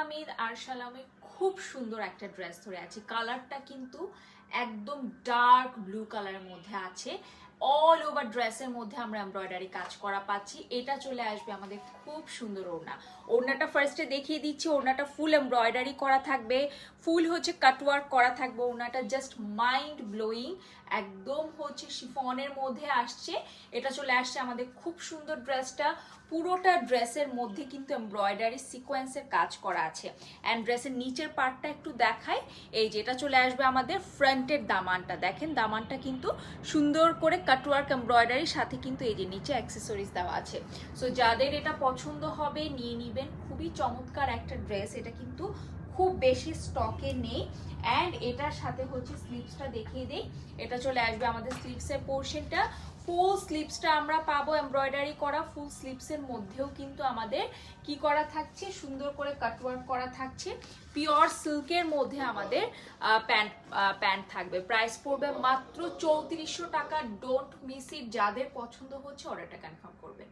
হামিদ আরশালামে খুব সুন্দর একটা ড্রেস ধরে আছি। কালারটা কিন্তু একদম ডার্ক ব্লু কালারের মধ্যে আছে। অল ওভার ড্রেসের মধ্যে আমরা এমব্রয়ডারি কাজ করা পাচ্ছি। এটা চলে আসবে আমাদের খুব সুন্দর ওড়না। ওড়নাটা ফার্স্টে দেখিয়ে দিচ্ছি। ওড়নাটা ফুল এমব্রয়ডারি করা থাকবে, ফুল হচ্ছে কাটওয়ার্ক করা থাকবে। ওড়নাটা জাস্ট মাইন্ড ব্লোয়িং, একদম হচ্ছে শিফনের মধ্যে আসছে। এটা চলে আসছে আমাদের খুব সুন্দর ড্রেসটা। পুরোটা ড্রেসের মধ্যে কিন্তু এমব্রয়ডারি সিকোয়েন্সের কাজ করা আছে। অ্যান্ড ড্রেসের নিচের পার্টটা একটু দেখাই। এই যেটা চলে আসবে আমাদের ফ্রন্টের দামানটা, দেখেন দামানটা কিন্তু সুন্দর করে কাটওয়ার্ক এমব্রয়ডারির সাথে কিন্তু এই যে নিচে অ্যাক্সেসরিজ দেওয়া আছে। সো যাদের এটা পছন্দ হবে নিয়ে নিবেন। খুবই চমৎকার একটা ড্রেস। এটা কিন্তু খুব বেশি স্টকে নেই। অ্যান্ড এটার সাথে হচ্ছে স্লিভসটা দেখিয়ে দিই। এটা চলে আসবে আমাদের স্লিভসের পোর্শনটা। ফুল স্লিভসটা আমরা পাবো এমব্রয়ডারি করা। ফুল স্লিভসের মধ্যেও কিন্তু আমাদের কি করা থাকছে, সুন্দর করে কাটওয়ার্ক করা থাকছে। পিওর সিল্কের মধ্যে আমাদের প্যান্ট থাকবে। প্রাইস পড়বে মাত্র 3400 টাকা। Don't miss it. যাদের পছন্দ হচ্ছে অর্ডারটা কনফার্ম করবেন।